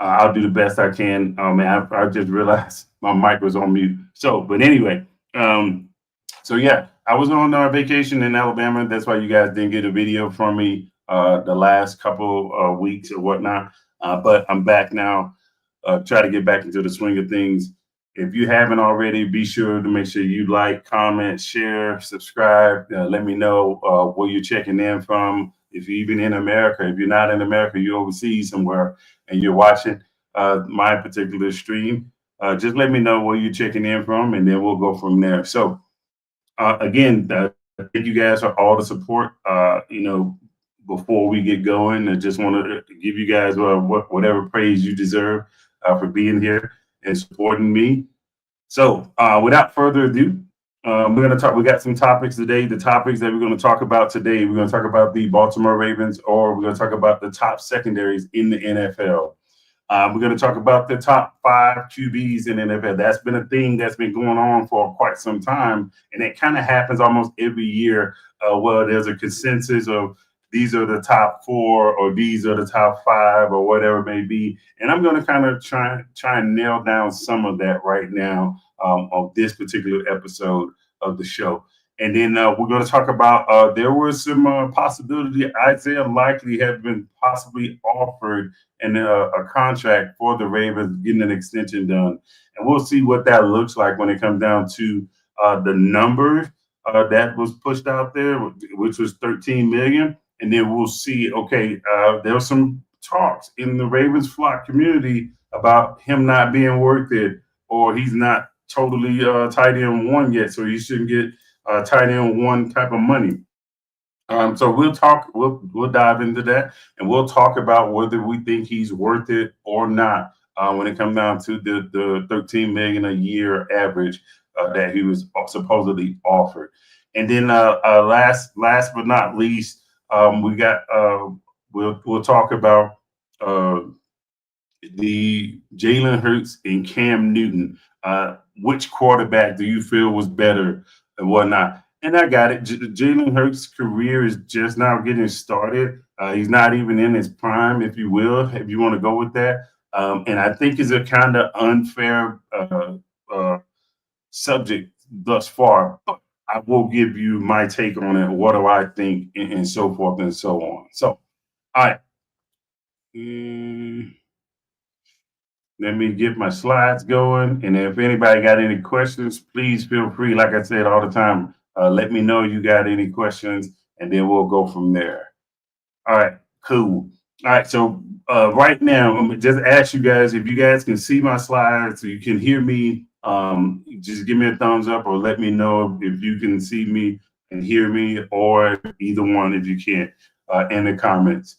I'll do the best I can. Man, I just realized my mic was on mute. So, but anyway, um, so yeah, I was on vacation in Alabama. That's why you guys didn't get a video from me the last couple weeks or whatnot. But I'm back now. Try to get back into the swing of things. If you haven't already, be sure to make sure you like, comment, share, subscribe. Let me know where you're checking in from. If you're even in America, if you're not in America, you're overseas somewhere and you're watching my particular stream, just let me know where you're checking in from, and then we'll go from there. So again, thank you guys for all the support. Before we get going, I just want to give you guys whatever praise you deserve for being here and supporting me. So, without further ado, we're going to talk. We got some topics today. The topics that we're going to talk about today, we're going to talk about the Baltimore Ravens, or we're going to talk about the top secondaries in the NFL. We're going to talk about the top 5 QBs in the NFL. That's been a thing that's been going on for quite some time, and it kind of happens almost every year. Well, there's a consensus of these are the top 4, or these are the top 5, or whatever it may be. And I'm going to kind of try and nail down some of that right now on this particular episode of the show. And then we're going to talk about there was some possibility Isaiah likely have been possibly offered and a contract for the Ravens, getting an extension done. And we'll see what that looks like when it comes down to the numbers that was pushed out there, which was 13 million. And then we'll see, okay, there was some talks in the Ravens flock community about him not being worth it, or he's not totally tight end one yet, so he shouldn't get tight end one type of money. So we'll talk. We'll dive into that, and we'll talk about whether we think he's worth it or not when it comes down to the 13 million a year average that he was supposedly offered. And then last but not least, we got we'll talk about uh, the Jalen Hurts and Cam Newton. Which quarterback do you feel was better and whatnot? And I got it. Jalen Hurts' career is just now getting started. He's not even in his prime, if you will, if you want to go with that. And I think it's a kind of unfair uh, subject thus far. But I will give you my take on it. What do I think, and so forth and so on. So, all right. Mm, Let me get my slides going. And if anybody got any questions, please feel free. Like I said all the time, let me know you got any questions, and then we'll go from there. All right, cool. All right, so right now, I'm gonna just ask you guys if you guys can see my slides, so you can hear me. Just give me a thumbs up, or let me know if you can see me and hear me, or either one if you can't in the comments.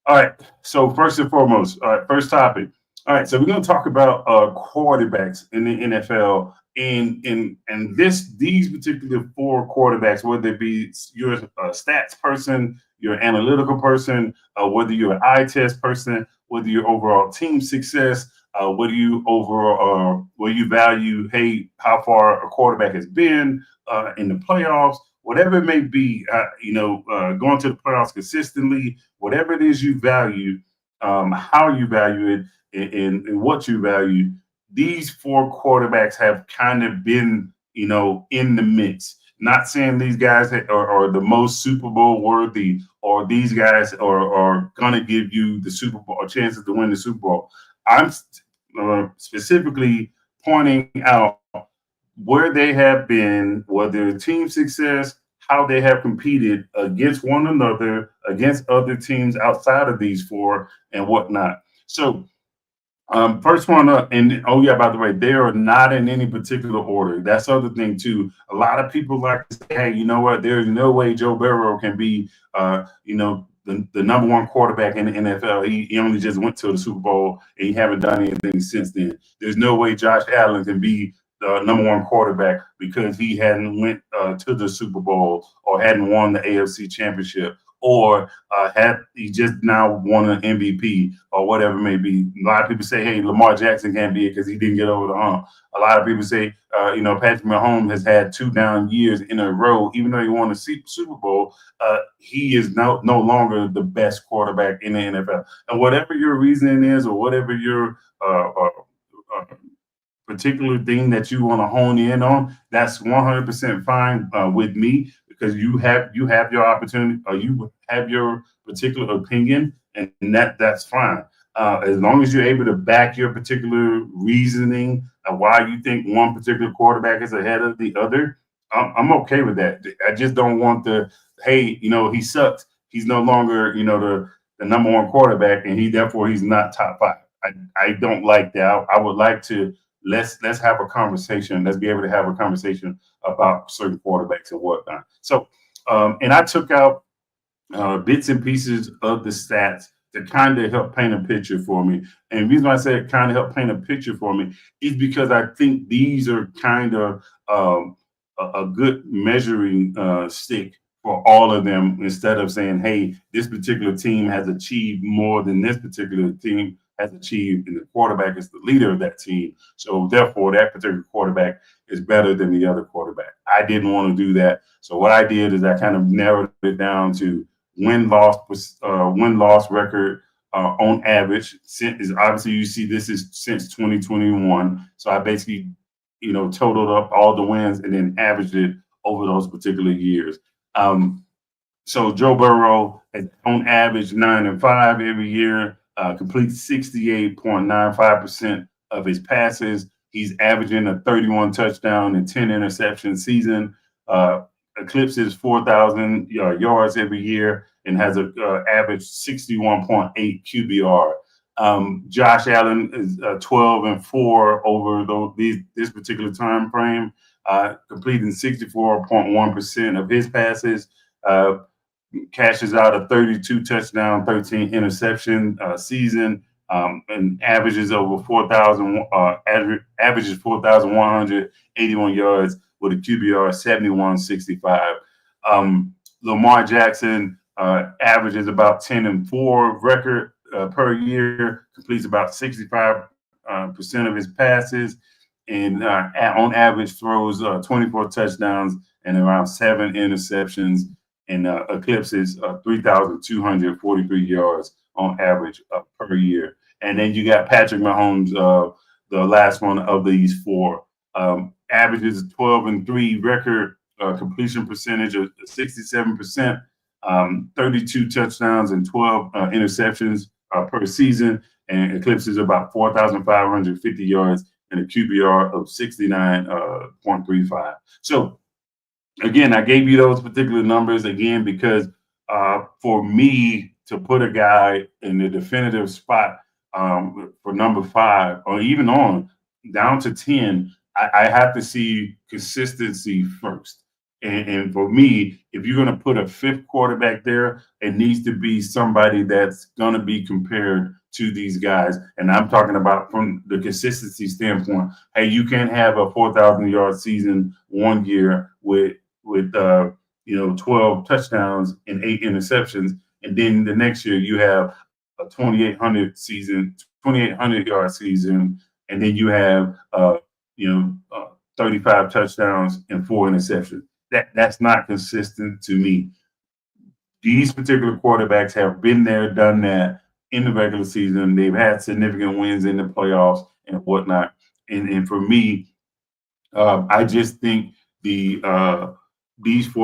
All right. So first and foremost, all right, first topic. All right. So we're going to talk about quarterbacks in the NFL. And these particular 4 quarterbacks, whether it be you're a stats person, you're an analytical person, whether you're an eye test person, whether you're overall team success, whether you overall where you value, hey, how far a quarterback has been in the playoffs, whatever it may be, going to the playoffs consistently, whatever it is you value, how you value it, and what you value. These 4 quarterbacks have kind of been, in the mix. Not saying these guys are the most Super Bowl worthy, or these guys are going to give you the Super Bowl or chances to win the Super Bowl. I'm specifically pointing out where they have been, whether team success, how they have competed against one another, against other teams outside of these 4, and whatnot. So, first one up, and oh yeah, by the way, they are not in any particular order. That's the other thing too. A lot of people like to say, hey, you know what? There's no way Joe Burrow can be, the number 1 quarterback in the NFL. He only just went to the Super Bowl, and he haven't done anything since then. There's no way Josh Allen can be the number 1 quarterback because he hadn't went to the Super Bowl or hadn't won the AFC Championship or had he just now won an MVP or whatever it may be. A lot of people say, hey, Lamar Jackson can't be it because he didn't get over the hump. A lot of people say, Patrick Mahomes has had 2 down years in a row, even though he won the Super Bowl. He is no longer the best quarterback in the NFL. And whatever your reasoning is, or whatever your particular thing that you want to hone in on, that's 100% fine with me, because you have your opportunity, or you have your particular opinion, and that's fine. As long as you're able to back your particular reasoning of why you think one particular quarterback is ahead of the other, I'm okay with that. I just don't want the, hey, he sucks. He's no longer, the number one quarterback, and therefore he's not top five. I don't like that. I would like to, let's have a conversation. Let's be able to have a conversation about certain quarterbacks and whatnot. So, and I took out bits and pieces of the stats to kind of help paint a picture for me. And the reason why I said kind of help paint a picture for me is because I think these are kind of a good measuring stick for all of them, instead of saying, hey, this particular team has achieved more than this particular team has achieved, and the quarterback is the leader of that team. So therefore, that particular quarterback is better than the other quarterback. I didn't want to do that. So what I did is I kind of narrowed it down to win-loss record on average. Is obviously, you see this is since 2021. So I basically, totaled up all the wins and then averaged it over those particular years. So Joe Burrow has on average 9-5 every year, completes 68.95% of his passes. He's averaging a 31 touchdown and 10 interception season, eclipses 4,000 yards every year, and has an average 61.8 QBR. Josh Allen is 12-4 over this particular time frame, completing 64.1% of his passes. Cashes out a 32 touchdown, 13 interception season, and averages over 4,000, averages 4,181 yards with a QBR 71.65. Lamar Jackson averages about 10-4 record per year, completes about 65% of his passes, and on average throws 24 touchdowns and around 7 interceptions, and eclipses 3,243 yards on average per year. And then you got Patrick Mahomes, the last one of these four, averages 12-3 record completion percentage of 67%, 32 touchdowns and 12 interceptions per season, and eclipses about 4,550 yards and a QBR of 69.35. So again, I gave you those particular numbers again because for me to put a guy in the definitive spot for number 5 or even on down to 10, I have to see consistency first. And for me, if you're going to put a 5th quarterback there, it needs to be somebody that's going to be compared to these guys. And I'm talking about from the consistency standpoint. Hey, you can't have a 4,000-yard season one year with 12 touchdowns and 8 interceptions, and then the next year you have a 2,800-yard season, and then you have 35 touchdowns and 4 interceptions. That's not consistent to me. These particular quarterbacks have been there, done that in the regular season. They've had significant wins in the playoffs and whatnot. And for me, I just think these 4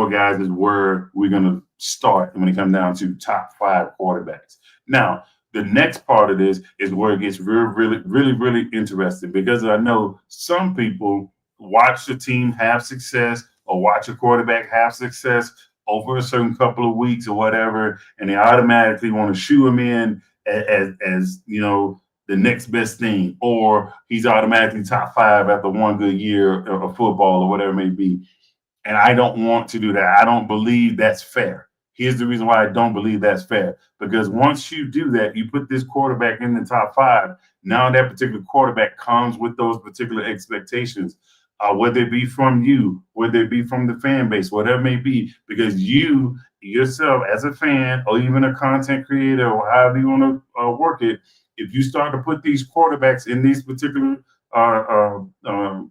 guys is where we're going to start when it comes down to top 5 quarterbacks. Now, the next part of this is where it gets really interesting, because I know some people watch the team have success or watch a quarterback have success over a certain couple of weeks or whatever, and they automatically want to shoe him in as the next best thing, or he's automatically top 5 after one good year of football or whatever it may be. And I don't want to do that. I don't believe that's fair. Here's the reason why I don't believe that's fair. Because once you do that, you put this quarterback in the top 5. Now that particular quarterback comes with those particular expectations. whether it be from you, whether it be from the fan base, whatever it may be, because you yourself as a fan or even a content creator or however you want to work it, if you start to put these quarterbacks in these particular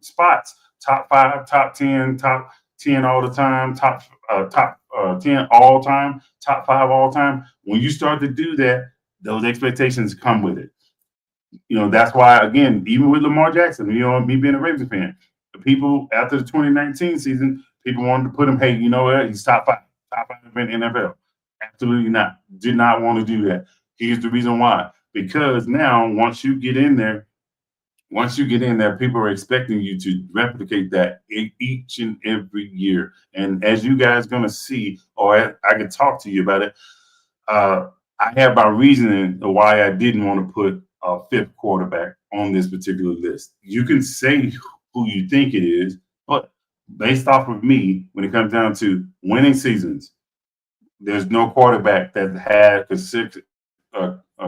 spots, top five, top 10, top 10 all the time, top 10 all time, top five all time. When you start to do that, those expectations come with it. That's why, again, even with Lamar Jackson, me being a Ravens fan, the people after the 2019 season, people wanted to put him, hey, you know what? He's top five in the NFL. Absolutely not. Did not want to do that. Here's the reason why. Because now, once you get in there, people are expecting you to replicate that each and every year. And as you guys going to see, or I can talk to you about it, uh, I have my reasoning of why I didn't want to put a fifth quarterback on this particular list. You can say who you think it is, but based off of me, when it comes down to winning seasons, there's no quarterback that had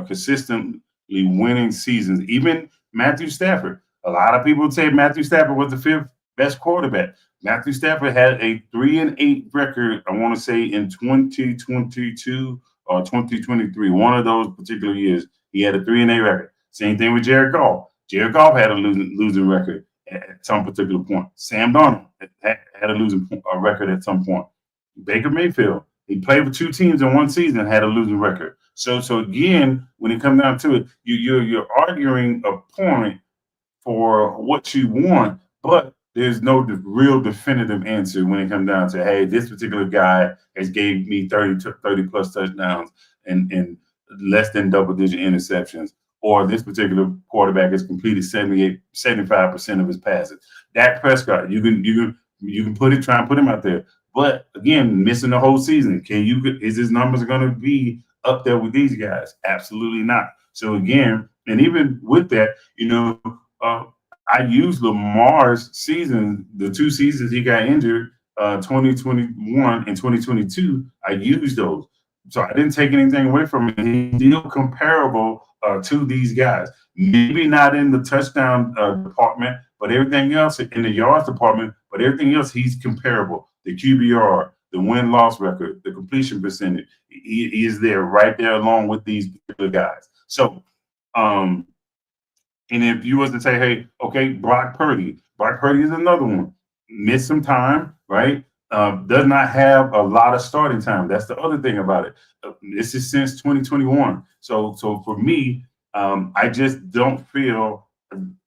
consistently winning seasons. Even Matthew Stafford. A lot of people say Matthew Stafford was the fifth best quarterback. Matthew Stafford had a 3-8 record, I want to say in 2022 or 2023, one of those particular years. He had a 3-8 record. Same thing with Jared Goff. Jared Goff had a losing record at some particular point. Sam Darnold had a losing record at some point. Baker Mayfield, he played for two teams in one season, had a losing record. So again, when it comes down to it, you're arguing a point for what you want, but there's no real definitive answer when it comes down to, hey, this particular guy has gave me 30 plus touchdowns and less than double digit interceptions, or this particular quarterback has completed 75% of his passes. Dak Prescott, you can try and put him out there. But again, missing the whole season. Is his numbers going to be up there with these guys? Absolutely not. So again, and even with that, I used Lamar's season, the two seasons he got injured, 2021 and 2022. I used those. So I didn't take anything away from him. He's still comparable to these guys. Maybe not in the touchdown department, but everything else in the yards department, but everything else, he's comparable. The QBR, the win-loss record, the completion percentage, he is there right there along with these particular guys. So, and if you was to say, hey, okay, Brock Purdy is another one. Missed some time, right? Does not have a lot of starting time. That's the other thing about it. This is since 2021. So for me, I just don't feel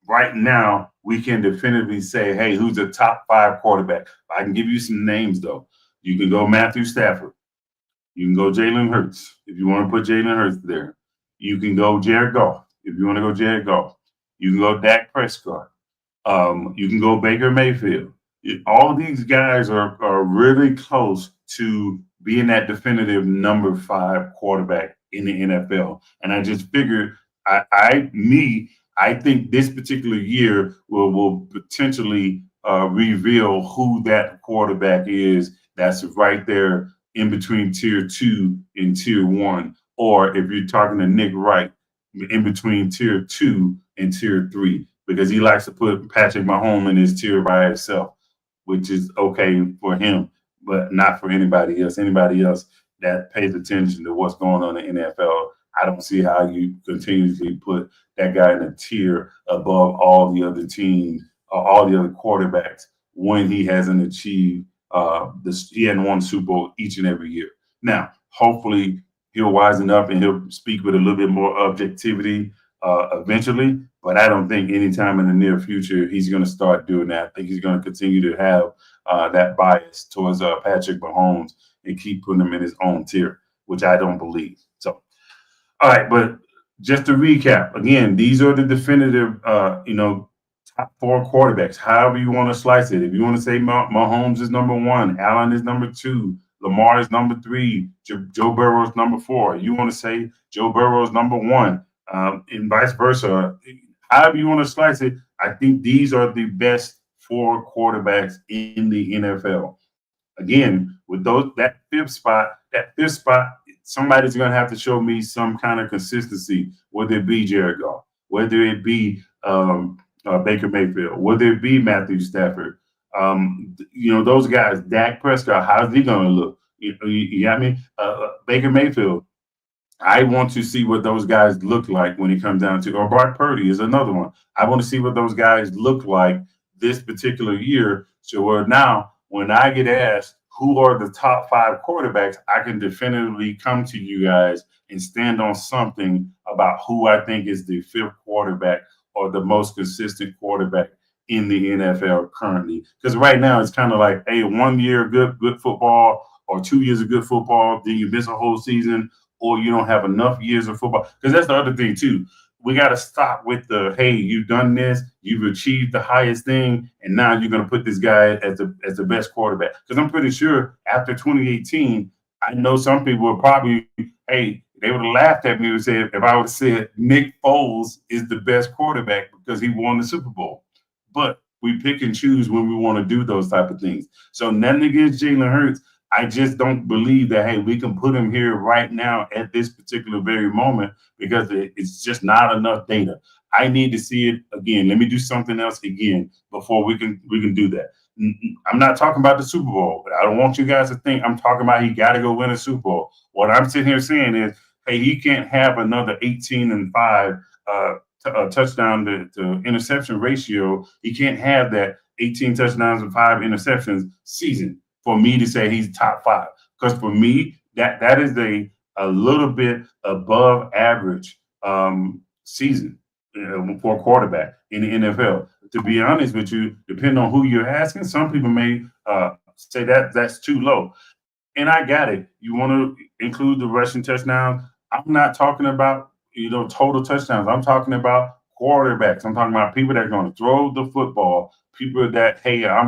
right now we can definitively say, hey, who's the top five quarterback? I can give you some names, though. You can go Matthew Stafford. You can go Jalen Hurts if you want to put Jalen Hurts there. You can go Jared Goff if you want to go Jared Goff. You can go Dak Prescott. You can go Baker Mayfield. All these guys are really close to being that definitive number 5 quarterback in the NFL. And I just figured, I think this particular year will potentially reveal who that quarterback is that's right there in between tier 2 and tier 1. Or if you're talking to Nick Wright, in between tier 2 and tier 3, because he likes to put Patrick Mahomes in his tier by itself, which is okay for him, but not for anybody else. Anybody else that pays attention to what's going on in the NFL, I don't see how you continuously put that guy in a tier above all the other teams or all the other quarterbacks when he hasn't achieved he hadn't won Super Bowl each and every year. Now, hopefully he'll wisen up and he'll speak with a little bit more objectivity eventually. But I don't think anytime in the near future he's going to start doing that. I think he's going to continue to have that bias towards Patrick Mahomes and keep putting him in his own tier, which I don't believe. So, all right, but just to recap, again, these are the definitive, top 4 quarterbacks, however you want to slice it. If you want to say Mahomes is number 1, Allen is number 2, Lamar is number 3, Joe Burrow is number 4. You want to say Joe Burrow is number 1, and vice versa. However you want to slice it, I think these are the best 4 quarterbacks in the NFL. Again, with that fifth spot, somebody's going to have to show me some kind of consistency, whether it be Jared Goff, whether it be Baker Mayfield? Would it be Matthew Stafford? Those guys, Dak Prescott, how's he going to look? You got me? Baker Mayfield, I want to see what those guys look like when it comes down to, or Brock Purdy is another one. I want to see what those guys look like this particular year. So now, when I get asked who are the top five quarterbacks, I can definitively come to you guys and stand on something about who I think is the fifth quarterback or the most consistent quarterback in the NFL currently. Because right now it's kind of like, hey, 1 year good football or 2 years of good football, then you miss a whole season, or you don't have enough years of football. Because that's the other thing too. We got to stop with the, hey, you've done this, you've achieved the highest thing, and now you're going to put this guy as the best quarterback. Because I'm pretty sure after 2018, I know some people would probably, hey, they would have laughed at me and said if I would have said Nick Foles is the best quarterback because he won the Super Bowl. But we pick and choose when we want to do those type of things. So nothing against Jalen Hurts. I just don't believe that, hey, we can put him here right now at this particular very moment because it's just not enough data. I need to see it again. Let me do something else again before we can do that. I'm not talking about the Super Bowl. I don't want you guys to think I'm talking about he got to go win a Super Bowl. What I'm sitting here saying is, hey, he can't have another 18-5 touchdown to interception ratio. He can't have that 18 touchdowns and 5 interceptions season for me to say he's top five. Because for me, that is a little bit above average season for a quarterback in the NFL. To be honest with you, depending on who you're asking, some people may say that's too low. And I got it. You want to include the rushing touchdowns. I'm not talking about total touchdowns. I'm talking about quarterbacks. I'm talking about people that are going to throw the football. People that, hey, I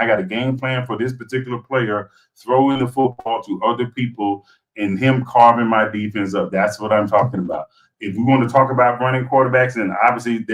got a game plan for this particular player, throwing the football to other people and him carving my defense up. That's what I'm talking about. If we want to talk about running quarterbacks, then obviously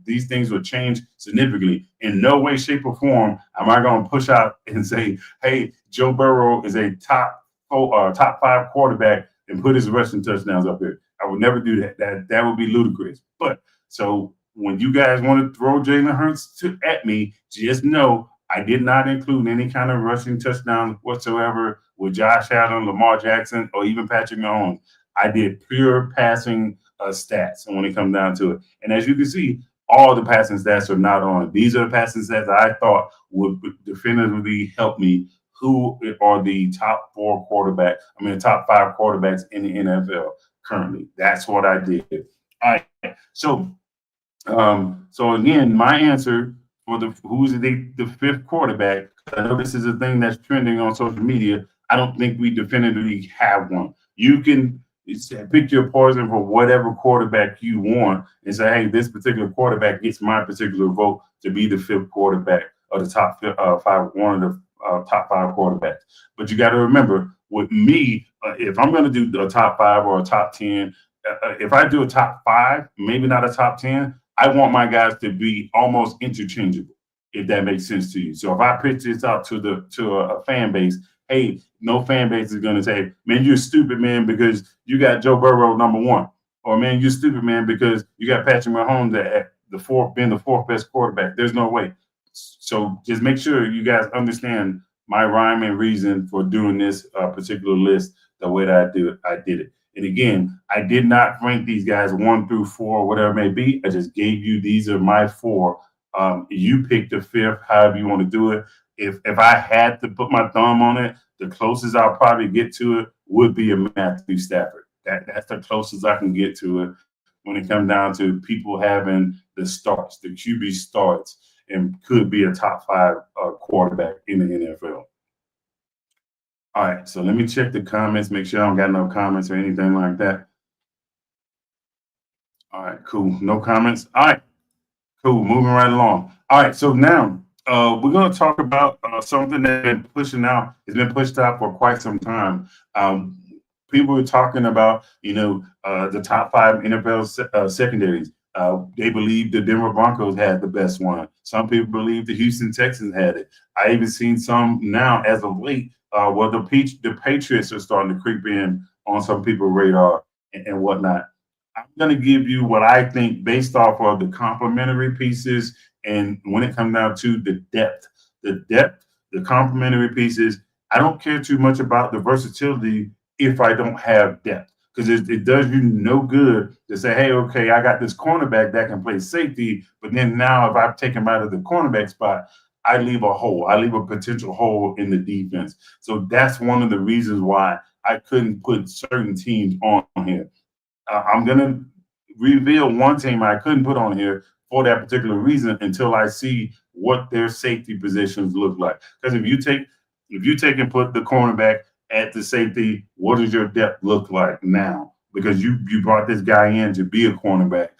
these things will change significantly. In no way, shape, or form am I going to push out and say, hey, Joe Burrow is a top five quarterback and put his rushing touchdowns up there. I would never do that. That would be ludicrous. But so when you guys want to throw Jalen Hurts at me, just know I did not include any kind of rushing touchdowns whatsoever with Josh Allen, Lamar Jackson, or even Patrick Mahomes. I did pure passing stats when it comes down to it. And as you can see, all the passing stats are not on. These are the passing stats that I thought would definitively help me. Who are the top top five quarterbacks in the NFL currently? That's what I did. All right. So again, my answer for who's the fifth quarterback. I know this is a thing that's trending on social media. I don't think we definitively have one. You can pick your poison for whatever quarterback you want and say, hey, this particular quarterback gets my particular vote to be the fifth quarterback or the top five, one of the top five quarterbacks. But you got to remember, with me, if I'm going to do a top five or a top 10, if I do a top five, maybe not a top 10, I want my guys to be almost interchangeable, if that makes sense to you. So if I pitch this out to a fan base, hey, no fan base is going to say, man, you're stupid, man, because you got Joe Burrow number one. Or, man, you're stupid, man, because you got Patrick Mahomes at being the fourth best quarterback. There's no way. So just make sure you guys understand my rhyme and reason for doing this particular list the way that I did it. And again, I did not rank these guys 1 through 4, whatever it may be. I just gave you, these are my 4. You pick the fifth, however you want to do it. If I had to put my thumb on it, the closest I'll probably get to it would be a Matthew Stafford. That's the closest I can get to it when it comes down to people having the starts, the QB starts, and could be a top 5 quarterback in the NFL. All right, so let me check the comments, make sure I don't got no comments or anything like that. All right, cool. No comments. All right, cool. Moving right along. All right, so now we're going to talk about something that's been pushing out. It's been pushed out for quite some time. People are talking about, the top 5 NFL secondaries. They believe the Denver Broncos had the best one. Some people believe the Houston Texans had it. I even seen some now as of late where the Patriots are starting to creep in on some people's radar and whatnot. I'm going to give you what I think based off of the complementary pieces. And when it comes down to the depth, the complementary pieces, I don't care too much about the versatility if I don't have depth. Because it does you no good to say, hey, okay, I got this cornerback that can play safety, but then now if I take him out of the cornerback spot, I leave a hole. I leave a potential hole in the defense. So that's one of the reasons why I couldn't put certain teams on here. I'm gonna reveal one team I couldn't put on here for that particular reason until I see what their safety positions look like. Because if you take and put the cornerback at the safety, what does your depth look like now? Because you brought this guy in to be a cornerback.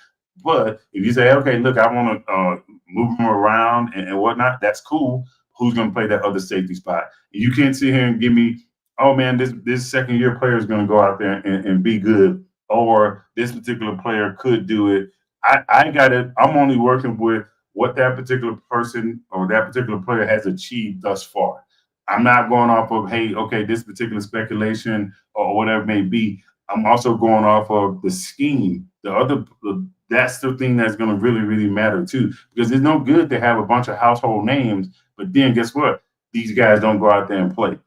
But if you say, okay, look, I want to move him around and whatnot, that's cool. Who's going to play that other safety spot? You can't sit here and give me, oh man, this second year player is going to go out there and be good, or this particular player could do it. I got it. I'm only working with what that particular person or that particular player has achieved thus far. I'm not going off of, hey, okay, this particular speculation or whatever it may be. I'm also going off of the scheme. That's the thing that's going to really, really matter too, because it's no good to have a bunch of household names, but then guess what? These guys don't go out there and play.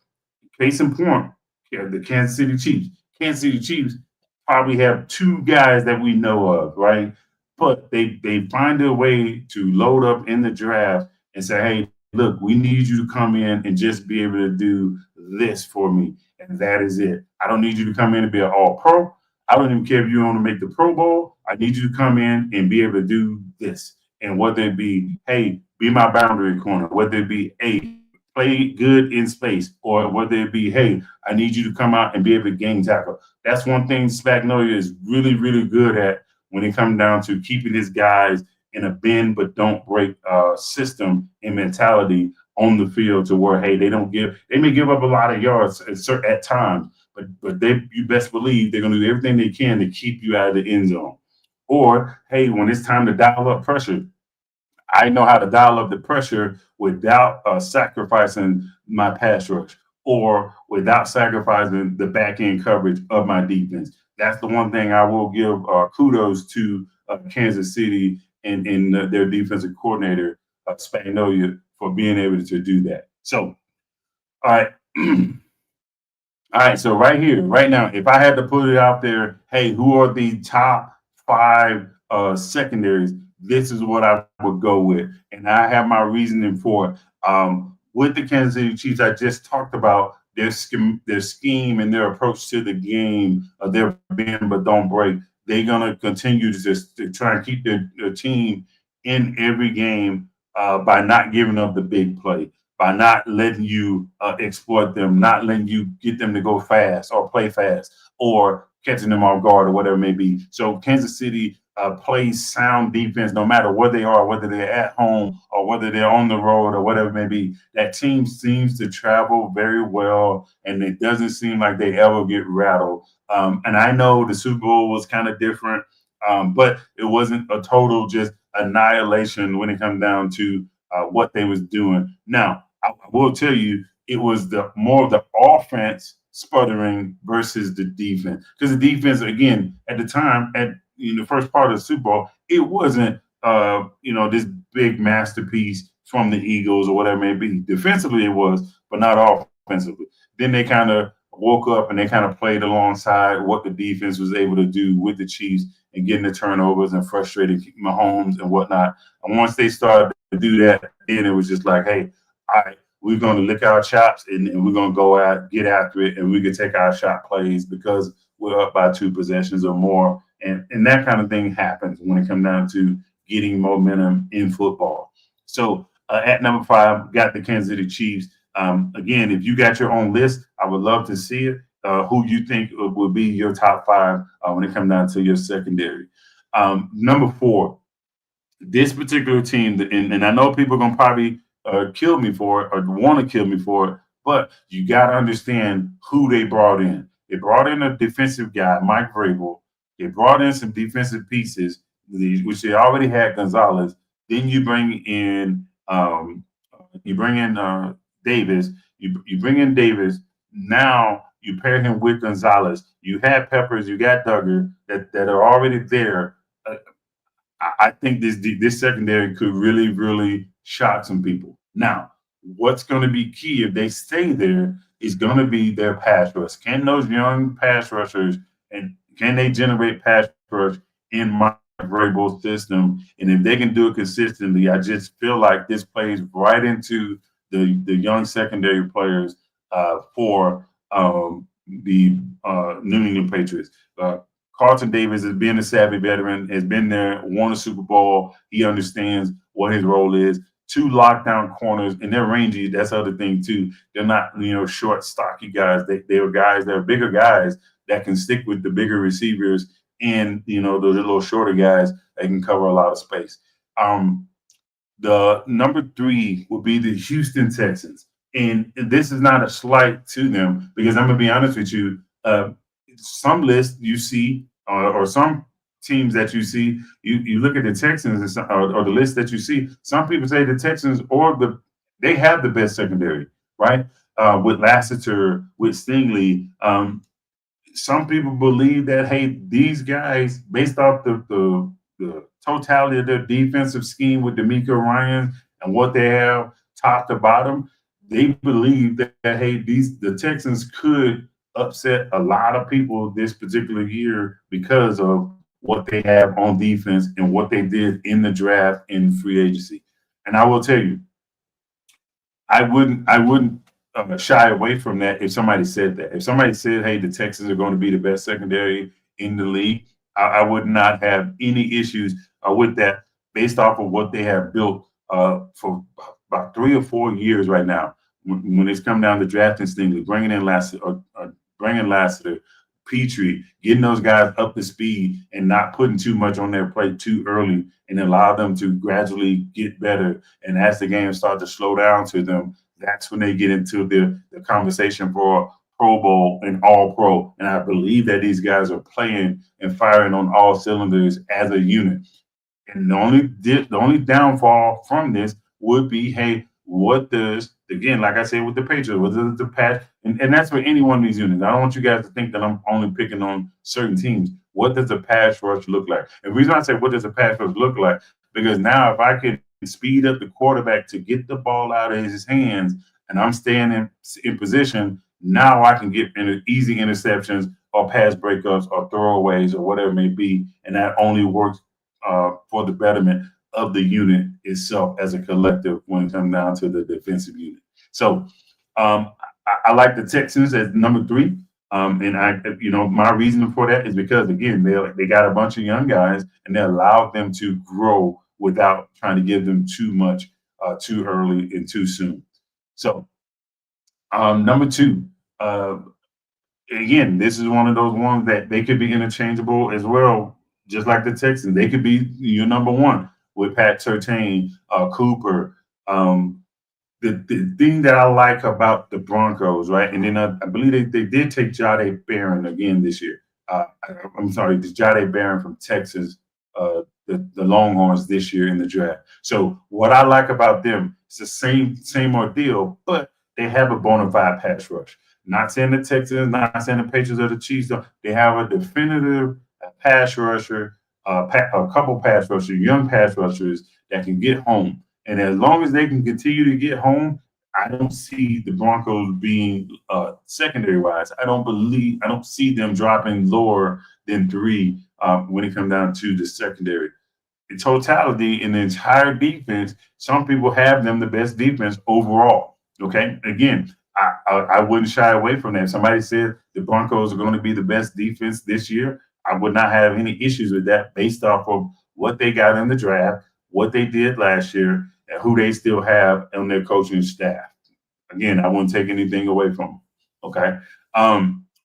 Case in point, the Kansas City Chiefs. Kansas City Chiefs probably have two guys that we know of, right? But they find a way to load up in the draft and say, hey, look, we need you to come in and just be able to do this for me. And that is it. I don't need you to come in and be an all pro. I don't even care if you want to make the Pro Bowl. I need you to come in and be able to do this. And whether it be, hey, be my boundary corner, whether it be, hey, play good in space, or whether it be, hey, I need you to come out and be able to game tackle. That's one thing Spagnolia is really, really good at when it comes down to keeping his guys in a bend but don't break system and mentality on the field to where, hey, they may give up a lot of yards at times, but you best believe they're going to do everything they can to keep you out of the end zone. Or, hey, when it's time to dial up pressure, I know how to dial up the pressure without sacrificing my pass rush or without sacrificing the back end coverage of my defense. That's the one thing I will give kudos to Kansas City and their defensive coordinator, Spagnolia, for being able to do that. So, all right. All right, so right here, right now, if I had to put it out there, hey, who are the top five secondaries? This is what I would go with, and I have my reasoning for it. With the Kansas City Chiefs, I just talked about their scheme and their approach to the game. Their bend but don't break. They're gonna continue to try and keep their team in every game by not giving up the big play, by not letting you exploit them, not letting you get them to go fast or play fast or catching them off guard or whatever it may be. So Kansas City plays sound defense no matter where they are, whether they're at home or whether they're on the road or whatever it may be. That team seems to travel very well, and it doesn't seem like they ever get rattled. And I know the Super Bowl was kind of different, but it wasn't a total just annihilation when it comes down to what they was doing. Now, I will tell you, it was the more of the offense sputtering versus the defense. Because the defense, again, at the time, at in the first part of the Super Bowl, it wasn't this big masterpiece from the Eagles or whatever it may be. Defensively, it was, but not offensively. Then they kind of woke up and they kind of played alongside what the defense was able to do with the Chiefs and getting the turnovers and frustrating Mahomes and whatnot. And once they started to do that, then it was just like, hey, all right, we're going to lick our chops and we're going to go out, get after it, and we can take our shot plays because we're up by 2 possessions or more. And that kind of thing happens when it comes down to getting momentum in football. So at number 5, got the Kansas City Chiefs. Again, if you got your own list, I would love to see it. Who you think would be your top 5 when it comes down to your secondary. Number 4, this particular team, and I know people are going to probably kill me for it or want to kill me for it, but you got to understand who they brought in. They brought in a defensive guy, Mike Vrabel. They brought in some defensive pieces, which they already had Gonzalez. Then you bring in Davis. You bring in Davis. Now You pair him with Gonzalez. You had Peppers. You got Duggar that are already there. Uh, I think this secondary could really shock some people. Now, what's going to be key if they stay there is going to be their pass rush. Can those young pass rushers and can they generate pass rush in Mike Vrabel's system? And if they can do it consistently, I just feel like this plays right into the young secondary players for the New England Patriots. Carlton Davis is being a savvy veteran, has been there, won a Super Bowl. He understands what his role is. Two lockdown corners, and they're rangy. That's the other thing too. They're not, short, stocky guys. They are guys that are bigger guys that can stick with the bigger receivers and those little shorter guys that can cover a lot of space. The number three would be the Houston Texans. And this is not a slight to them because I'm going to be honest with you. Some lists you see or some teams that you see, you look at the Texans or the list that you see, some people say the Texans they have the best secondary, right? With Lassiter, with Stingley. Some people believe that, hey, these guys, based off the totality of their defensive scheme with D'Amico Ryan and what they have top to bottom, they believe that hey, the Texans could upset a lot of people this particular year because of what they have on defense and what they did in the draft in free agency. And I will tell you, I wouldn't shy away from that if somebody said that. If somebody said, "Hey, the Texans are going to be the best secondary in the league," I would not have any issues with that, based off of what they have built for about 3 or 4 years right now. When it's come down to drafting Stingley, bringing Lassiter, Petrie, getting those guys up to speed and not putting too much on their plate too early, and allow them to gradually get better. And as the game starts to slow down to them, that's when they get into the conversation for Pro Bowl and All Pro. And I believe that these guys are playing and firing on all cylinders as a unit. And the only downfall from this would be, hey, what does, again, like I said with the Patriots, what does the patch, and that's for any one of these units. I don't want you guys to think that I'm only picking on certain teams. What does the pass rush look like? And the reason I say what does the pass rush look like, because now if I can speed up the quarterback to get the ball out of his hands and I'm staying in position, now I can get easy interceptions or pass breakups or throwaways or whatever it may be. And that only works for the betterment of the unit itself as a collective when it comes down to the defensive unit. So I like the Texans at number three. My reason for that is because again, they got a bunch of young guys and they allowed them to grow without trying to give them too much too early and too soon. So number two, again, this is one of those ones that they could be interchangeable as well, just like the Texans. They could be your number one with Pat Surtain, Cooper. The thing that I like about the Broncos, right? And then I believe they did take Jahdae Barron again this year. I'm sorry, this Jahdae Barron from Texas, the Longhorns this year in the draft. So what I like about them, it's the same ordeal, but they have a bona fide pass rush. Not saying the Texans, not saying the Patriots or the Chiefs. They have a definitive pass rusher, a couple pass rushers, young pass rushers that can get home. And as long as they can continue to get home, I don't see the Broncos being secondary wise. I don't see them dropping lower than three when it comes down to the secondary. In totality, in the entire defense, some people have them the best defense overall. Okay, again, I wouldn't shy away from that. If somebody said the Broncos are going to be the best defense this year, I would not have any issues with that based off of what they got in the draft, what they did last year, and who they still have on their coaching staff. Again, I won't take anything away from them. Okay.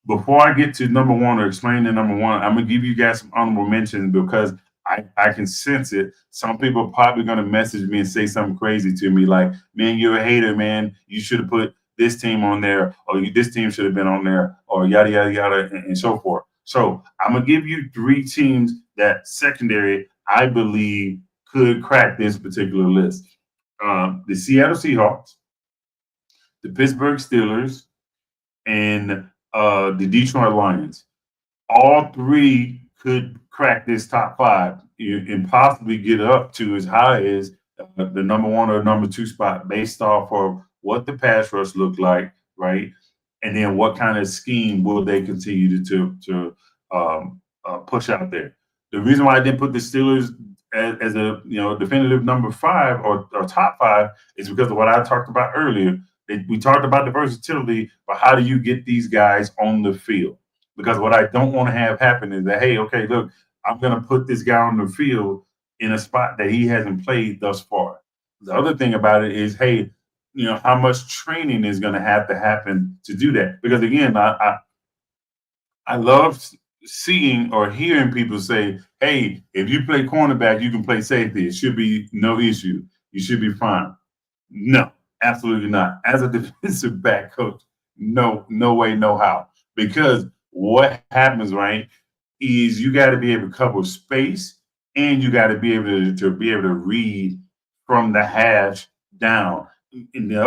Before I get to number one or explain the number one, I'm gonna give you guys some honorable mentions because I can sense it. Some people are probably gonna message me and say something crazy to me like, "Man, you're a hater, man. You should have put this team on there, or this team should have been on there, or yada yada yada, and so forth." So I'm gonna give you three teams that secondary I believe could crack this particular list. The Seattle Seahawks, the Pittsburgh Steelers, and the Detroit Lions. All three could crack this top five and possibly get up to as high as the number one or number two spot based off of what the pass rush looked like, right? And then what kind of scheme will they continue to push out there? The reason why I didn't put the Steelers as a definitive number five or top five is because of what I talked about earlier. We talked about the versatility, but how do you get these guys on the field? Because what I don't want to have happen is that, hey, okay, look, I'm going to put this guy on the field in a spot that he hasn't played thus far. The other thing about it is, hey, how much training is going to happen to do that? Because again, I love seeing or hearing people say, hey, if you play cornerback, you can play safety. It should be no issue. You should be fine. No, absolutely not. As a defensive back coach, no way, no how. Because what happens, right, is you got to be able to cover space and you got to be able to read from the hash down. And the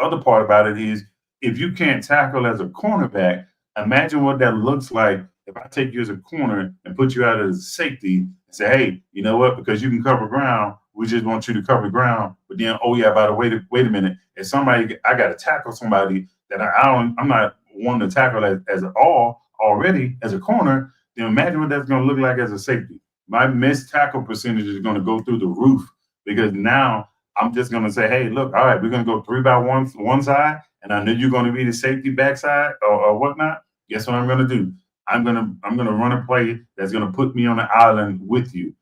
other part about it is if you can't tackle as a cornerback, imagine what that looks like if I take you as a corner and put you out as a safety and say, hey, you know what? Because you can cover ground, we just want you to cover ground. But then, oh yeah, by the way, wait a minute. If somebody, I got to tackle somebody that I'm not wanting to tackle as all already as a corner, then imagine what that's going to look like as a safety. My missed tackle percentage is going to go through the roof because now I'm just going to say, hey, look, all right, we're going to go 3 by 1 side, and I know you're going to be the safety backside or whatnot. Guess what I'm going to do? I'm gonna run a play that's gonna put me on the island with you.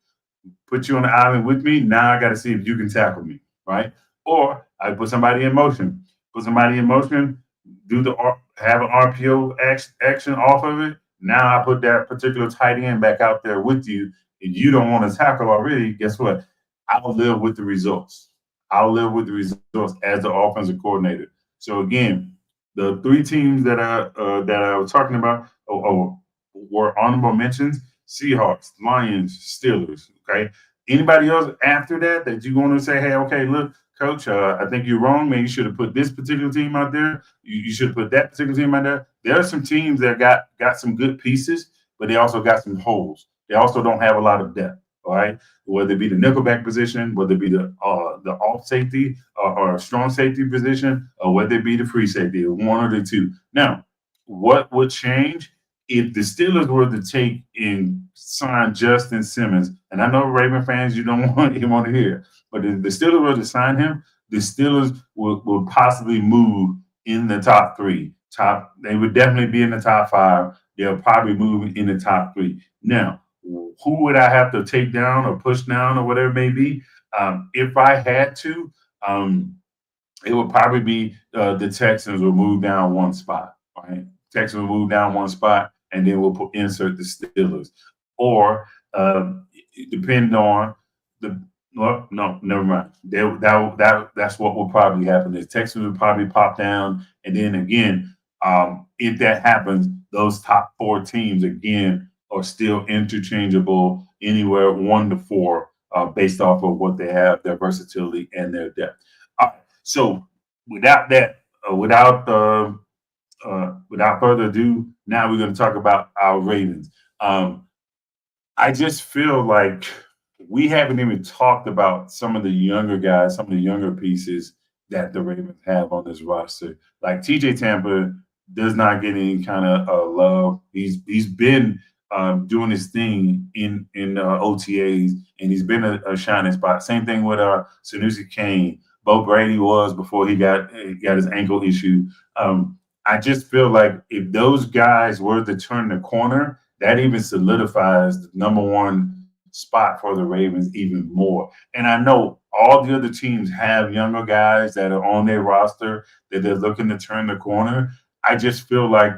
Put you on the island with me. Now I got to see if you can tackle me, right? Or I put somebody in motion. Put somebody in motion. Have an RPO action off of it. Now I put that particular tight end back out there with you, and you don't want to tackle already. Guess what? I'll live with the results. I'll live with the results as the offensive coordinator. So again, the three teams that I was talking about were honorable mentions: Seahawks, Lions, Steelers. Okay. Anybody else after that you want to say, hey, okay, look, coach, I think you're wrong, man. You should have put this particular team out there. You should have put that particular team out there. There are some teams that got some good pieces, but they also got some holes. They also don't have a lot of depth. All right, whether it be the nickelback position, whether it be the off safety or a strong safety position, or whether it be the free safety, one or the two. Now, what would change if the Steelers were to take and sign Justin Simmons? And I know Raven fans, you don't want to hear, but if the Steelers were to sign him, the Steelers would possibly move in the top three. They would definitely be in the top five. They'll probably move in the top three. Now, who would I have to take down or push down or whatever it may be? If I had to, it would probably be the Texans will move down one spot. Right, Texans will move down one spot, and then we'll insert the Steelers, or depending on the. Well, no, never mind. That's what will probably happen. Is Texans will probably pop down, and then again, if that happens, those top four teams again are still interchangeable anywhere 1 to 4, based off of what they have, their versatility and their depth. All right. So without that, without further ado, now we're going to talk about our Ravens. I just feel like we haven't even talked about some of the younger guys, some of the younger pieces that the Ravens have on this roster. Like TJ Tampa does not get any kind of love. He's been doing his thing in OTAs, and he's been a shining spot. Same thing with Sanusi Kane. Bo Brady was before he got his ankle issue. I just feel like if those guys were to turn the corner, that even solidifies the number one spot for the Ravens even more. And I know all the other teams have younger guys that are on their roster that they're looking to turn the corner. I just feel like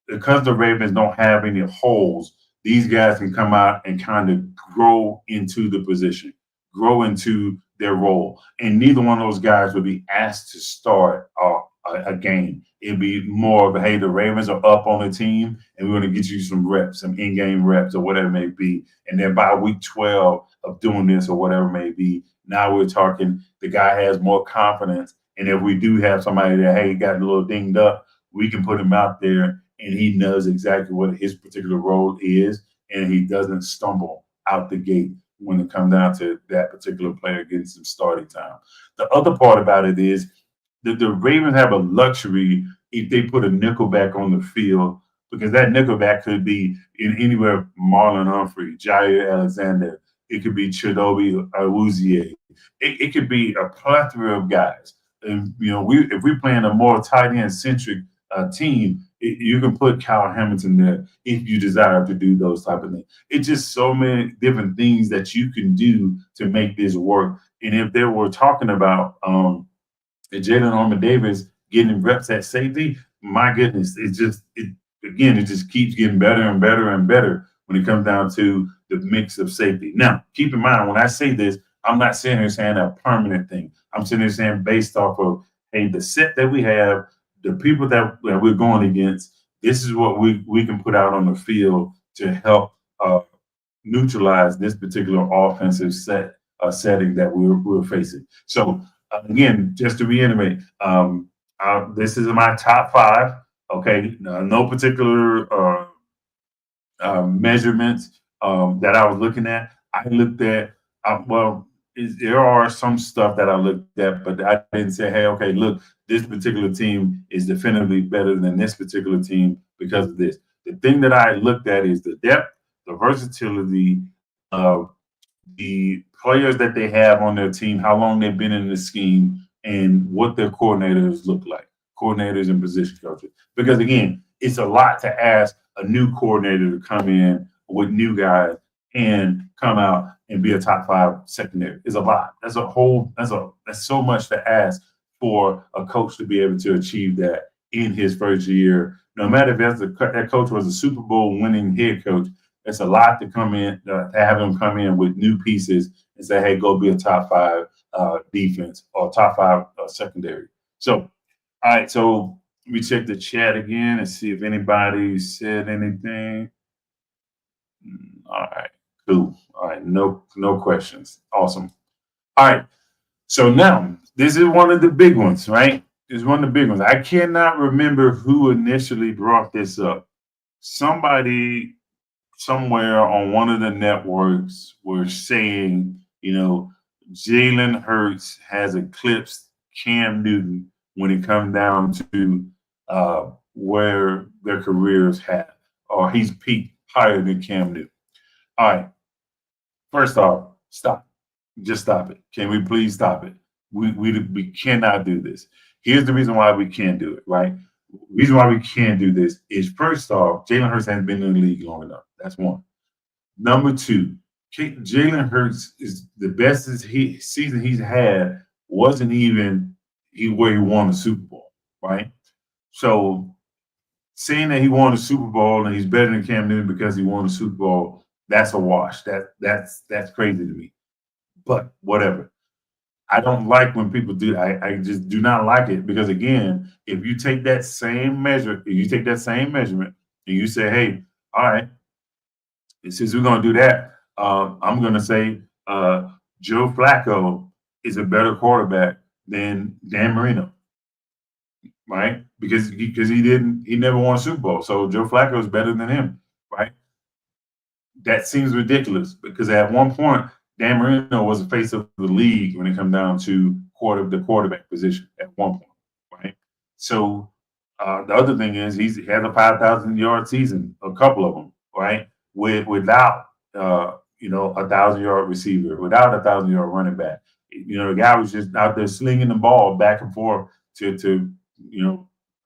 because the Ravens don't have any holes, these guys can come out and kind of grow into the position, grow into their role. And neither one of those guys would be asked to start a game. It'd be more of, hey, the Ravens are up on the team, and we're going to get you some reps, some in-game reps or whatever it may be. And then by week 12 of doing this or whatever it may be, now we're talking the guy has more confidence. And if we do have somebody that, hey, got a little dinged up, we can put him out there and he knows exactly what his particular role is, and he doesn't stumble out the gate when it comes down to that particular player getting some starting time. The other part about it is that the Ravens have a luxury if they put a nickelback on the field, because that nickelback could be in anywhere Marlon Humphrey, Jair Alexander, it could be Chidobe Awuzie. It could be a plethora of guys. And we if we're playing a more tight end centric team, you can put Kyle Hamilton there if you desire to do those type of things. It's just so many different things that you can do to make this work. And if they were talking about and Jalen Armour Davis getting reps at safety, my goodness, it just keeps getting better and better and better when it comes down to the mix of safety. Now, keep in mind when I say this, I'm not sitting here saying a permanent thing. I'm sitting here saying based off of hey, the set that we have, the people that we're going against, this is what we can put out on the field to help neutralize this particular offensive setting that we're facing. So again, just to reiterate, this is my top five. Okay, no particular measurements that I was looking at. I looked at there are some stuff that I looked at, but I didn't say, hey, okay, look, this particular team is definitively better than this particular team because of this. The thing that I looked at is the depth, the versatility of the players that they have on their team, how long they've been in the scheme, and what their coordinators look like, coordinators and position coaches. Because again, it's a lot to ask a new coordinator to come in with new guys and come out and be a top five secondary. It's a lot. That's so much to ask for a coach to be able to achieve that in his first year. No matter if that coach was a Super Bowl winning head coach, it's a lot to come in to have him come in with new pieces and say, "Hey, go be a top five defense or top five secondary." So, all right. So let me check the chat again and see if anybody said anything. All right, cool. All right, no questions. Awesome. All right. So now this is one of the big ones, right? This is one of the big ones. I cannot remember who initially brought this up. Somebody somewhere on one of the networks were saying, Jalen Hurts has eclipsed Cam Newton when it comes down to where their careers have, or he's peaked higher than Cam Newton. All right. First off, stop. Just stop it. Can we please stop it? We cannot do this. Here's the reason why we can't do it, right? The reason why we can't do this is first off, Jalen Hurts hasn't been in the league long enough. That's one. Number two, Jalen Hurts is the best season he's had wasn't even where he won the Super Bowl, right? So saying that he won the Super Bowl and he's better than Cam Newton because he won the Super Bowl, that's a wash. That's crazy to me. But whatever. I don't like when people do. I just do not like it because again, if you take that same measurement and you say, hey, all right, since we're going to do that, I'm going to say Joe Flacco is a better quarterback than Dan Marino, right? Because he never won a Super Bowl, so Joe Flacco is better than him, right? That seems ridiculous because at one point Dan Marino was the face of the league when it comes down to the quarterback position at one point, right? So the other thing is he had a 5,000-yard season, a couple of them, right? Without a 1,000-yard receiver, without a 1,000-yard running back. The guy was just out there slinging the ball back and forth to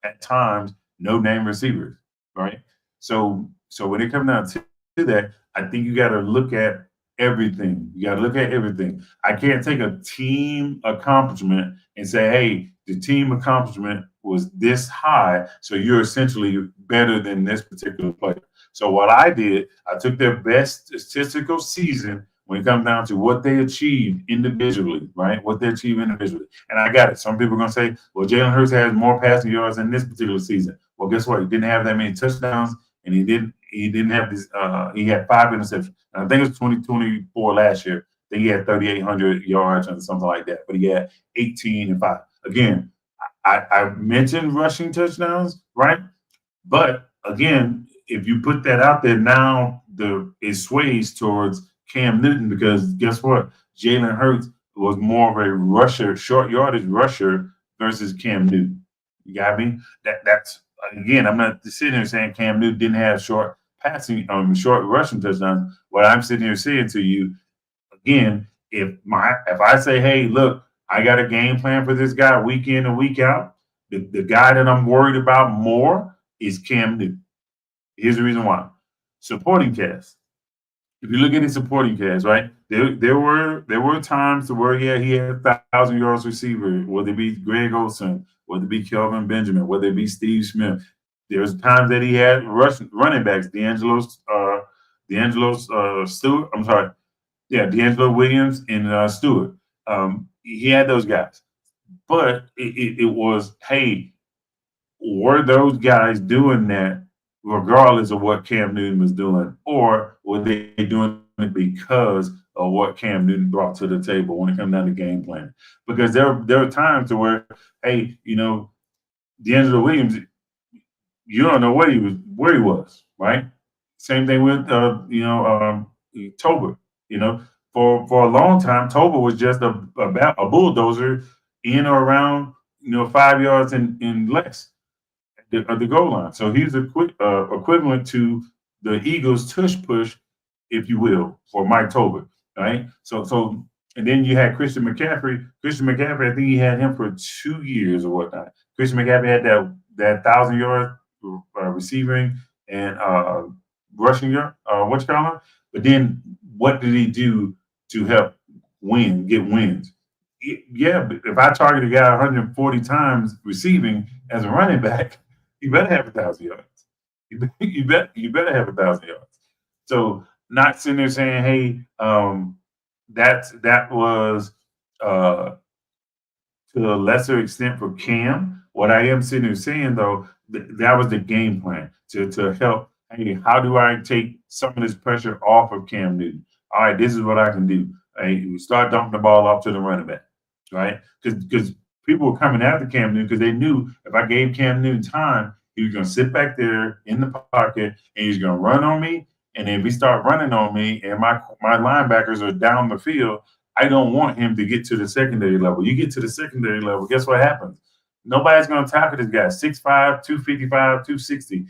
at times no name receivers, right? So when it comes down to that, I think you got to look at everything. You got to look at everything. I can't take a team accomplishment and say, hey, the team accomplishment was this high, so you're essentially better than this particular player. So what I did, I took their best statistical season when it comes down to what they achieved individually, right? What they achieved individually. And I got it. Some people are going to say, well, Jalen Hurts has more passing yards in this particular season. Well, guess what? He didn't have that many touchdowns, and he didn't have this. He had 5 interceptions. And I think it was 2024 last year. I think he had 3,800 yards or something like that. But he had 18 and 5. Again, I mentioned rushing touchdowns, right? But again, if you put that out there now, it sways towards Cam Newton because guess what? Jalen Hurts was more of a rusher, short yardage rusher versus Cam Newton. You got me? That's again, I'm not sitting here saying Cam Newton didn't have short rushing touchdowns. What I'm sitting here saying to you again, if I say, hey, look, I got a game plan for this guy week in and week out, the guy that I'm worried about more is Cam Newton. Here's the reason why. Supporting cast. If you look at his supporting cast, right? There were times to where he had 1,000 yards receiver, whether it be Greg Olsen, whether it be Kelvin Benjamin, whether it be Steve Smith. There's times that he had running backs, D'Angelo Stewart. I'm sorry, yeah, D'Angelo Williams and Stewart. He had those guys, but it was, hey, were those guys doing that regardless of what Cam Newton was doing, or were they doing it because of what Cam Newton brought to the table when it comes down to game plan? Because there are times to where, hey, D'Angelo Williams, you don't know where he was, right? Same thing with Tober. You know, for a long time, Tober was just a bulldozer in or around 5 yards and less of the goal line. So he's equivalent to the Eagles tush push, if you will, for Mike Tolbert, right? So and then you had Christian McCaffrey. Christian McCaffrey, I think he had him for 2 years or whatnot. Christian McCaffrey had that 1,000 yard receiving and rushing yard, what you call it? But then what did he do to help get wins? Yeah, but if I target a guy 140 times receiving as a running back, you better have 1,000 yards. You better have 1,000 yards. So not sitting there saying, hey, that was to a lesser extent for Cam. What I am sitting there saying though, that was the game plan to help. Hey, how do I take some of this pressure off of Cam Newton? All right, this is what I can do. Hey, we start dumping the ball off to the running back, right? Because people were coming after Cam Newton because they knew if I gave Cam Newton time, he was going to sit back there in the pocket and he's going to run on me. And if he start running on me and my linebackers are down the field, I don't want him to get to the secondary level. You get to the secondary level, guess what happens? Nobody's going to tackle this guy. 6'5", 255, 260.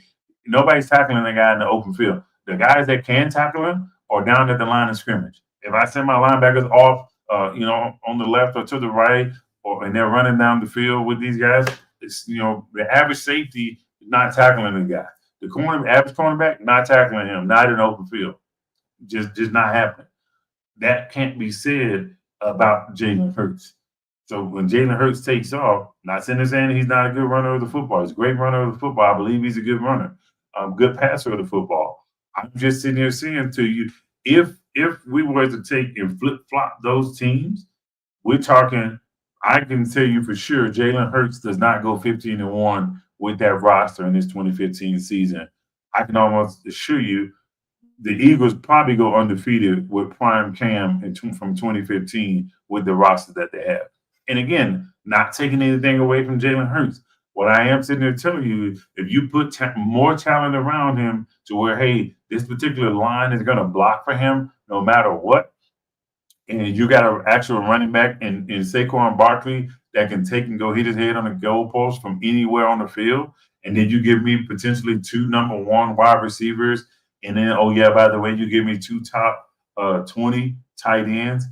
Nobody's tackling the guy in the open field. The guys that can tackle him are down at the line of scrimmage. If I send my linebackers off, on the left or to the right, and they're running down the field with these guys, it's the average safety is not tackling the guy. The average cornerback not tackling him, not in the open field, just not happening. That can't be said about Jalen Hurts. So when Jalen Hurts takes off, not saying he's not a good runner of the football. He's a great runner of the football. I believe he's a good runner, good passer of the football. I'm just sitting here saying to you, if we were to take and flip flop those teams, we're talking. I can tell you for sure, Jalen Hurts does not go 15-1 with that roster in this 2015 season. I can almost assure you, the Eagles probably go undefeated with prime Cam from 2015 with the roster that they have. And again, not taking anything away from Jalen Hurts. What I am sitting there telling you is if you put more talent around him to where, hey, this particular line is going to block for him no matter what, and you got an actual running back in Saquon Barkley that can take and go hit his head on the goalpost from anywhere on the field, and then you give me potentially 2 number 1 wide receivers, and then, oh yeah, by the way, you give me 2 top 20 tight ends,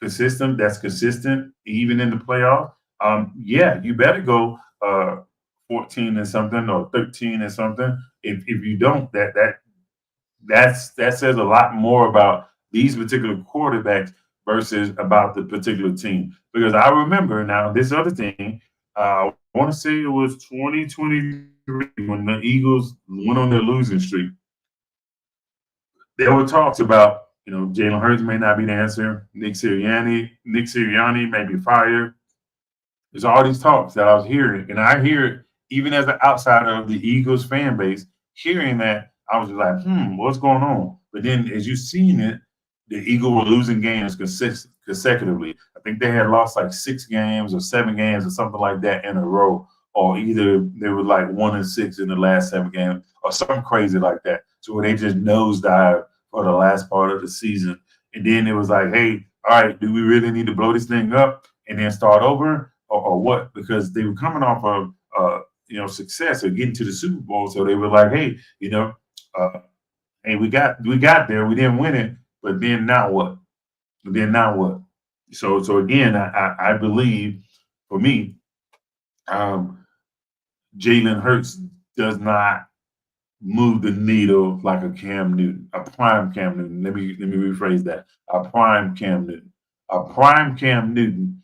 that's consistent even in the playoff. Yeah, you better go 14 and something or 13 and something. If you don't, that says a lot more about these particular quarterbacks versus about the particular team. Because I remember now this other thing, I want to say it was 2023 when the Eagles went on their losing streak. There were talks about, Jalen Hurts may not be the answer. Nick Sirianni may be fired. There's all these talks that I was hearing, and I hear it even as an outsider of the Eagles fan base, hearing that, I was just like, what's going on? But then as you've seen it, the Eagles were losing games consecutively. I think they had lost like 6 games or 7 games or something like that in a row or either they were like 1-6 in the last 7 games, or something crazy like that. So where they just nosedive for the last part of the season, and then it was like, hey, all right, do we really need to blow this thing up and then start over, or what? Because they were coming off of success or getting to the Super Bowl, so they were like, hey, uh, hey, we got there, we didn't win it, but then now what? Then now what? So again, I believe for me, um, Jalen Hurts does not move the needle like a Cam Newton, a prime Cam Newton. Let me rephrase that. A prime Cam Newton. A prime Cam Newton,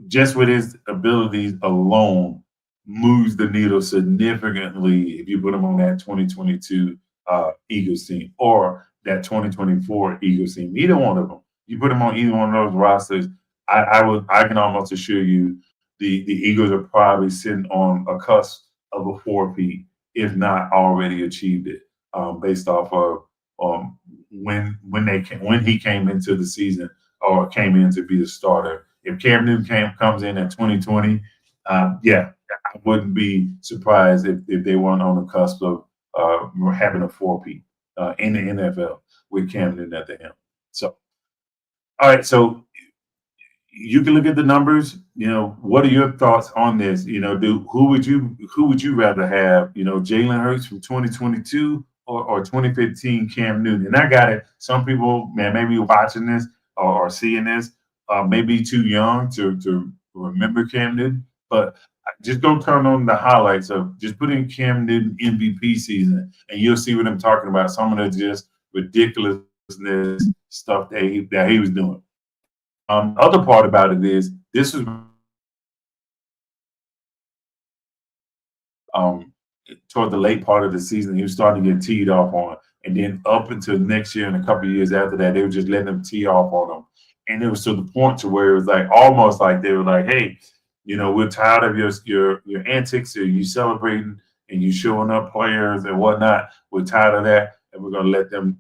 just with his abilities alone, moves the needle significantly if you put him on that 2022 Eagles team or that 2024 Eagles team. Either one of them. You put him on either one of those rosters, I can almost assure you the Eagles are probably sitting on a cusp of a 4-peat, if not already achieved it, based off of when he came into the season or came in to be the starter. If Cam Newton comes in at 2020, yeah, I wouldn't be surprised if they weren't on the cusp of having a 4-peat in the NFL with Cam Newton at the helm. So, all right, so you can look at the numbers. What are your thoughts on this? Who would you rather have? Jalen Hurts from 2022 or 2015 Cam Newton? And I got it. Some people, man, maybe watching this or seeing this, maybe too young to remember Cam Newton. But just go turn on the highlights of just put in Cam Newton MVP season, and you'll see what I'm talking about. Some of the just ridiculousness stuff that he was doing. Other part about it is this is um, toward the late part of the season, he was starting to get teed off on. And then up until next year and a couple of years after that, they were just letting him tee off on them. And it was to the point to where it was like almost like they were like, hey, we're tired of your antics or you celebrating and you showing up players and whatnot. We're tired of that. And we're gonna let them,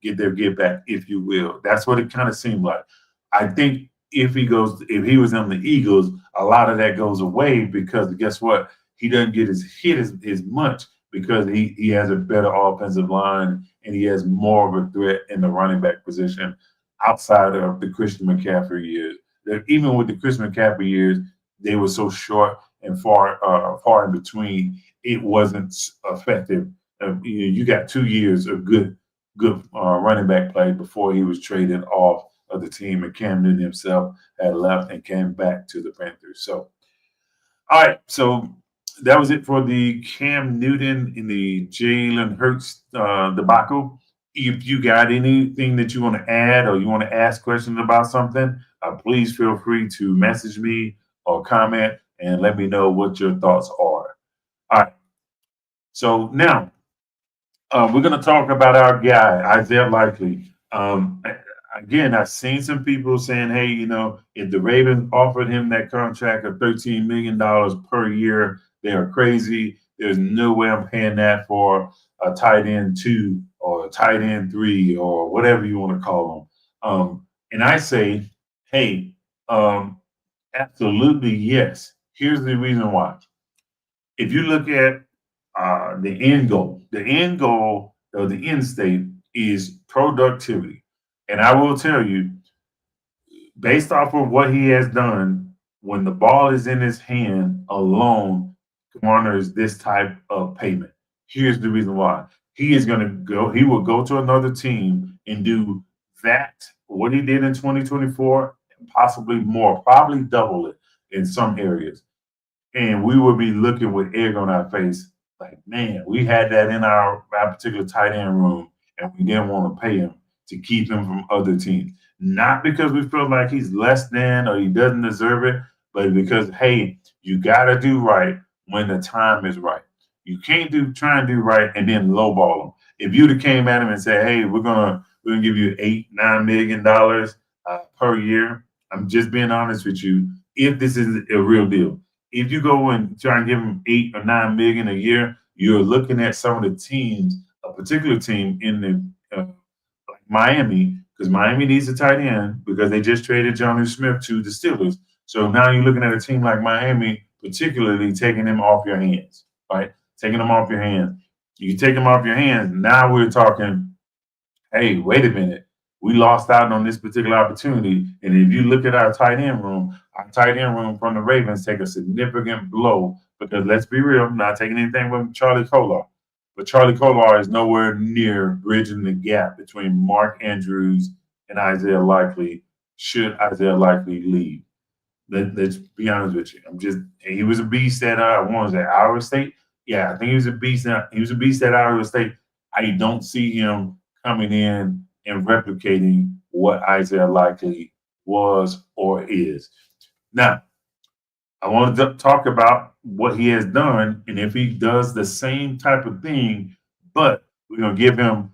get their get back, if you will. That's what it kind of seemed like. I think if he was on the Eagles, a lot of that goes away because guess what? He doesn't get his hit as much because he has a better offensive line and he has more of a threat in the running back position outside of the Christian McCaffrey years. Even with the Christian McCaffrey years, they were so short and far in between. It wasn't effective. You got 2 years of good running back play before he was traded off of the team, and Cam Newton himself had left and came back to the Panthers. So, all right, so that was it for the Cam Newton and the Jalen Hurts debacle. If you got anything that you want to add or you want to ask questions about something, please feel free to message me or comment and let me know what your thoughts are. All right. So now we're going to talk about our guy, Isaiah Likely. Again, I've seen some people saying, hey, if the Ravens offered him that contract of $13 million per year, they are crazy. There's no way I'm paying that for a tight end 2 or a tight end 3 or whatever you want to call them. And I say, hey, absolutely yes. Here's the reason why. If you look at the end goal or the end state is productivity. And I will tell you, based off of what he has done, when the ball is in his hand alone, garners this type of payment. Here's the reason why. He will go to another team and do what he did in 2024, and possibly more, probably double it in some areas. And we will be looking with egg on our face, like, man, we had that in our particular tight end room, and we didn't want to pay him to keep him from other teams. Not because we feel like he's less than or he doesn't deserve it, but because, hey, you got to do right when the time is right. You can't try and do right and then lowball him. If you'd have came at him and said, hey, we're gonna give you $8-9 million per year, I'm just being honest with you. If this is a real deal, if you go and try and give him $8 or $9 million a year, you're looking at some of the teams, a particular team in the like Miami, because Miami needs a tight end because they just traded Johnny Smith to the Steelers. So now you're looking at a team like Miami particularly taking him off your hands, right? Taking him off your hands. You take him off your hands. Now we're talking, hey, wait a minute. We lost out on this particular opportunity. And if you look at our tight end room from the Ravens take a significant blow because let's be real, I'm not taking anything from Charlie Kolar. But Charlie Kolar is nowhere near bridging the gap between Mark Andrews and Isaiah Likely should Isaiah Likely leave. Let's be honest with you. He was a beast at I want to say Iowa State. Yeah, I think he was a beast. He was a beast at Iowa State. I don't see him coming in and replicating what Isaiah Likely was or is. Now, I wanted to talk about what he has done and if he does the same type of thing, but we're gonna give him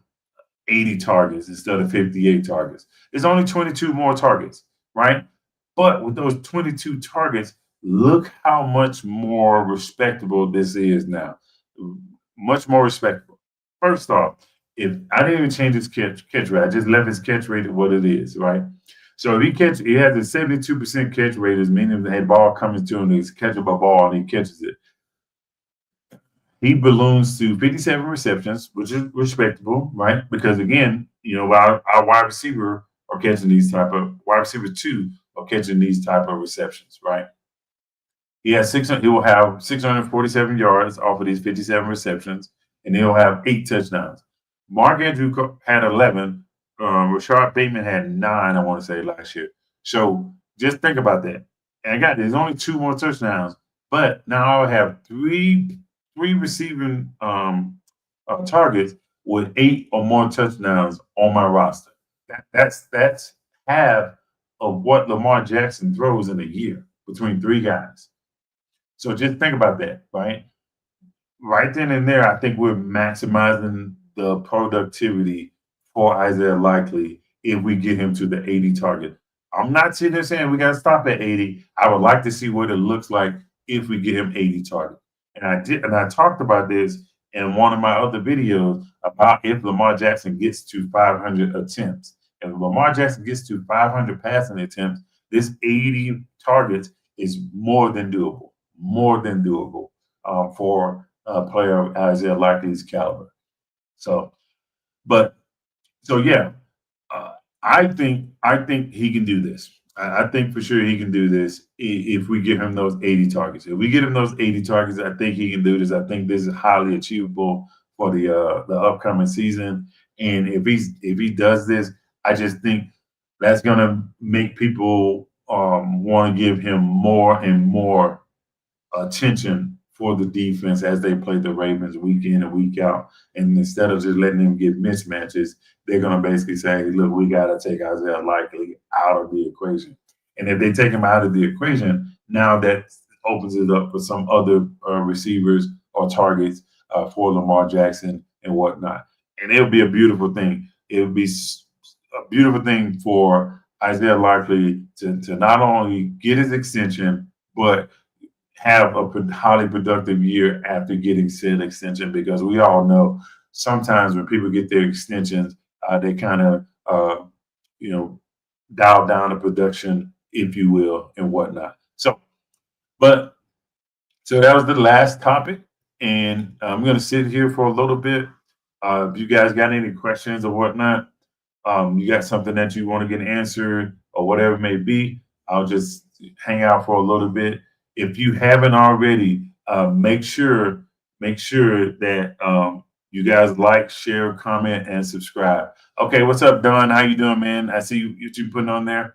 80 targets instead of 58 targets. It's only 22 more targets, right? But with those 22 targets, look how much more respectable this is now. Much more respectable. First off, if I didn't even change his catch rate, I just left his catch rate at what it is, right? So if he has a 72% catch rate, is meaning that ball coming to him, he's catchable ball and he catches it. He balloons to 57 receptions, which is respectable, right? Because again, our wide receiver are catching these type of wide receiver two are catching these type of receptions, right? He will have 647 yards off of these 57 receptions, and he'll have 8 touchdowns. Mark Andrew had 11. Rashard Bateman had 9, I want to say, last year. So just think about that. And there's only 2 more touchdowns, but now I'll have three receiving targets with 8 or more touchdowns on my roster. That's half of what Lamar Jackson throws in a year between 3 guys. So just think about that, right? Right then and there, I think we're maximizing the productivity for Isaiah Likely if we get him to the 80 target. I'm not sitting there saying we got to stop at 80. I would like to see what it looks like if we get him 80 target. And I talked about this in one of my other videos about if Lamar Jackson gets to 500 attempts. If Lamar Jackson gets to 500 passing attempts, this 80 targets is more than doable for a player of Isaiah Likely's caliber. So, but so yeah, I think he can do this. I think for sure he can do this if we give him those 80 targets. If we get him those 80 targets, I think he can do this. I think this is highly achievable for the upcoming season. And if he does this, I just think that's gonna make people want to give him more and more attention for the defense as they play the Ravens week in and week out. And instead of just letting them get mismatches, they're going to basically say, look, we got to take Isaiah Likely out of the equation. And if they take him out of the equation, now that opens it up for some other receivers or targets for Lamar Jackson and whatnot. And it'll be a beautiful thing. It'll be a beautiful thing for Isaiah Likely to not only get his extension, but have a highly productive year after getting said extension, because we all know sometimes when people get their extensions, they kind of dial down the production, if you will, and whatnot. So that was the last topic, and I'm going to sit here for a little bit. If you guys got any questions or whatnot, you got something that you want to get answered or whatever it may be, I'll just hang out for a little bit. If you haven't already, make sure that you guys like, share, comment, and subscribe. Okay, what's up, Don? How you doing, man? I see you putting on there.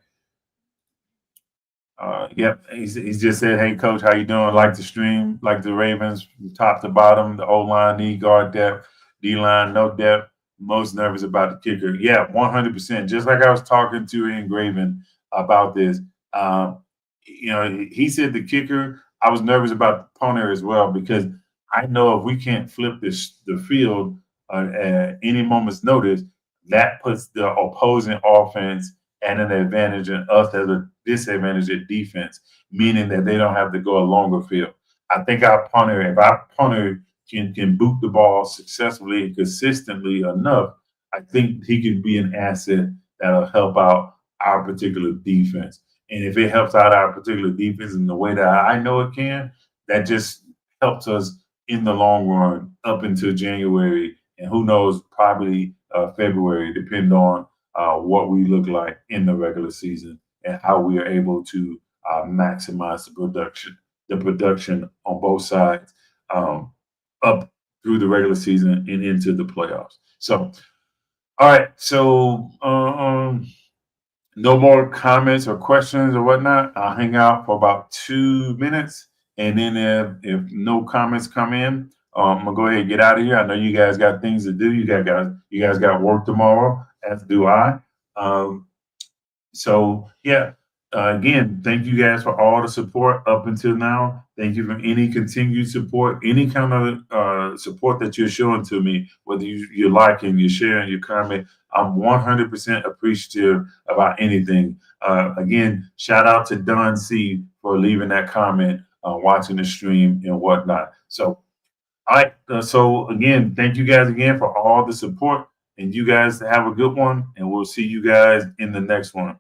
Yep, he's just said, "Hey, coach, how you doing? Like the stream, like the Ravens, from top to bottom. The O line need guard depth, D line no depth. Most nervous about the kicker. Yeah, 100%. Just like I was talking to Engraven about this. He said the kicker. I was nervous about the punter as well, because I know if we can't flip the field at any moment's notice, that puts the opposing offense at an advantage and us as a disadvantage at defense, meaning that they don't have to go a longer field. I think if our punter can boot the ball successfully and consistently enough, I think he can be an asset that'll help out our particular defense. And if it helps out our particular defense in the way that I know it can, that just helps us in the long run up until January, and who knows, probably February, depending on what we look like in the regular season and how we are able to maximize the production on both sides um, up through the regular season and into the playoffs. So, all right, so no more comments or questions or whatnot. I'll hang out for about 2 minutes, and then if no comments come in, I'm gonna go ahead and get out of here. I know you guys got things to do. You guys got work tomorrow, as do I. Um, so yeah, again, thank you guys for all the support up until now. Thank you for any continued support, any kind of support that you're showing to me, whether you're liking, you're sharing, you're commenting. I'm 100% appreciative about anything. Again, shout out to Don C for leaving that comment, watching the stream and whatnot. So, all right. So again, thank you guys again for all the support, and you guys have a good one, and we'll see you guys in the next one.